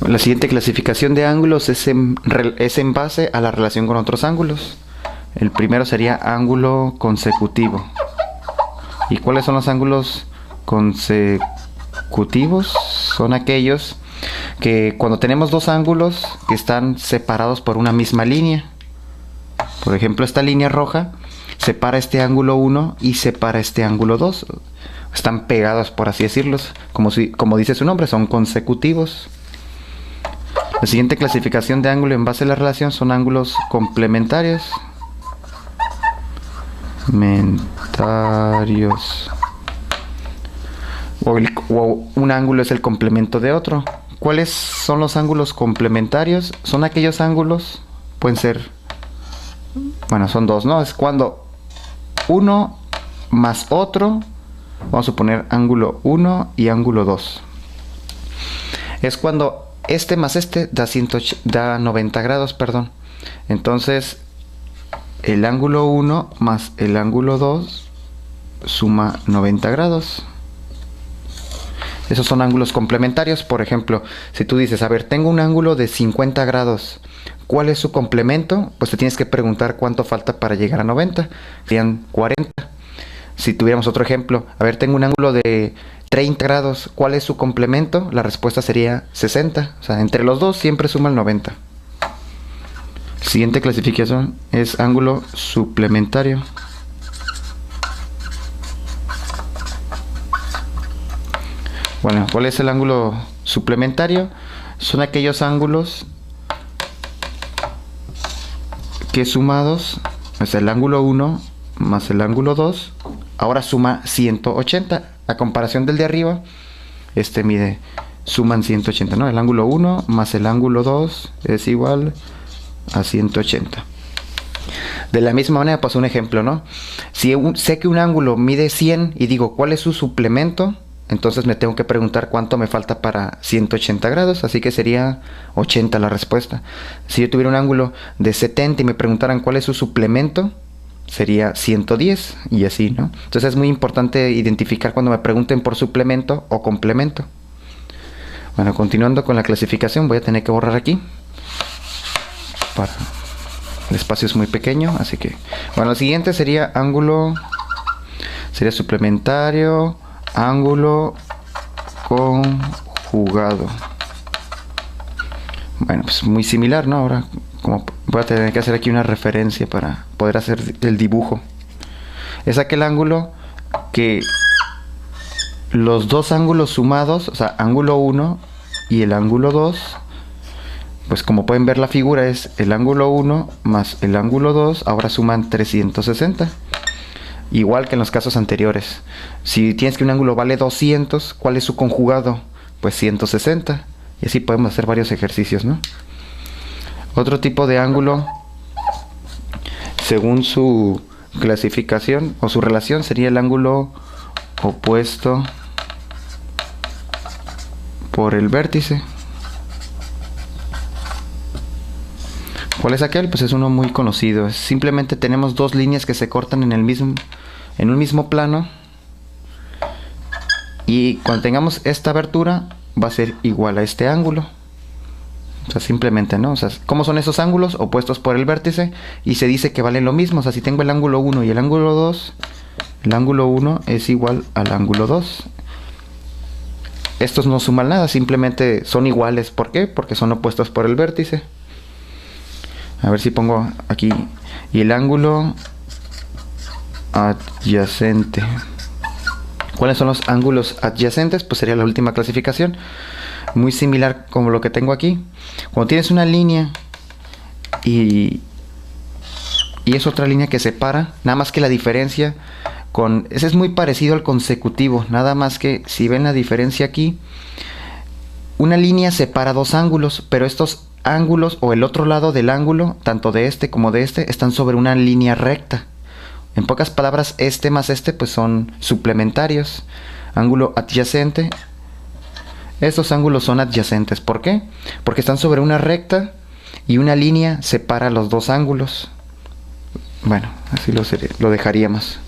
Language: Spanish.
La siguiente clasificación de ángulos es en base a la relación con otros ángulos. El primero sería ángulo consecutivo. ¿Y cuáles son los ángulos consecutivos? Son aquellos que cuando tenemos dos ángulos que están separados por una misma línea. Por ejemplo, esta línea roja separa este ángulo 1 y separa este ángulo 2. Están pegados, por así decirlo, como dice su nombre, son consecutivos. La siguiente clasificación de ángulo en base a la relación son ángulos complementarios. O un ángulo es el complemento de otro. ¿Cuáles son los ángulos complementarios? Son aquellos ángulos, pueden ser, bueno, son dos, ¿no? Es cuando uno más otro, vamos a poner ángulo 1 y ángulo 2. Es cuando este más este da 90 grados, perdón. Entonces, el ángulo 1 más el ángulo 2 suma 90 grados. Esos son ángulos complementarios. Por ejemplo, si tú dices, a ver, tengo un ángulo de 50 grados, ¿cuál es su complemento? Pues te tienes que preguntar cuánto falta para llegar a 90. Serían 40. Si tuviéramos otro ejemplo, a ver, tengo un ángulo de 30 grados, ¿cuál es su complemento? La respuesta sería 60. O sea, entre los dos siempre suman 90. Siguiente clasificación es ángulo suplementario. Bueno, ¿cuál es el ángulo suplementario? Son aquellos ángulos que sumados, o sea, el ángulo 1 más el ángulo 2, ahora suma 180. A comparación del de arriba, suman 180, ¿no? El ángulo 1 más el ángulo 2 es igual a 180. De la misma manera, pues un ejemplo, ¿no? Si sé que un ángulo mide 100 y digo, ¿cuál es su suplemento? Entonces me tengo que preguntar cuánto me falta para 180 grados, así que sería 80 la respuesta. Si yo tuviera un ángulo de 70 y me preguntaran cuál es su suplemento, sería 110 y así, ¿no? Entonces es muy importante identificar cuando me pregunten por suplemento o complemento. Bueno, continuando con la clasificación, voy a tener que borrar aquí. El espacio es muy pequeño, así que... Bueno, el siguiente sería suplementario, ángulo conjugado. Bueno, pues muy similar, ¿no? Ahora, como voy a tener que hacer aquí una referencia para poder hacer el dibujo. Es aquel ángulo que los dos ángulos sumados, o sea, ángulo 1 y el ángulo 2, pues como pueden ver la figura es el ángulo 1 más el ángulo 2, ahora suman 360. Igual que en los casos anteriores. Si tienes que un ángulo vale 200, ¿cuál es su conjugado? Pues 160. Y así podemos hacer varios ejercicios, ¿no? Otro tipo de ángulo, según su clasificación o su relación, sería el ángulo opuesto por el vértice. ¿Cuál es aquel? Pues es uno muy conocido. Simplemente tenemos dos líneas que se cortan en un mismo plano, y cuando tengamos esta abertura va a ser igual a este ángulo. O sea, simplemente, ¿no? O sea, ¿cómo son esos ángulos? Opuestos por el vértice, y se dice que valen lo mismo. O sea, si tengo el ángulo 1 y el ángulo 2, el ángulo 1 es igual al ángulo 2. Estos no suman nada, simplemente son iguales. ¿Por qué? Porque son opuestos por el vértice. A ver si pongo aquí. Y el ángulo adyacente. ¿Cuáles son los ángulos adyacentes? Pues sería la última clasificación. Muy similar como lo que tengo aquí. Cuando tienes una línea y es otra línea que separa, nada más que la diferencia ese es muy parecido al consecutivo, nada más que si ven la diferencia aquí, una línea separa dos ángulos, pero estos ángulos o el otro lado del ángulo, tanto de este como de este, están sobre una línea recta. En pocas palabras, este más este pues son suplementarios. Ángulo adyacente. Estos ángulos son adyacentes. ¿Por qué? Porque están sobre una recta y una línea separa los dos ángulos. Bueno, así lo dejaríamos.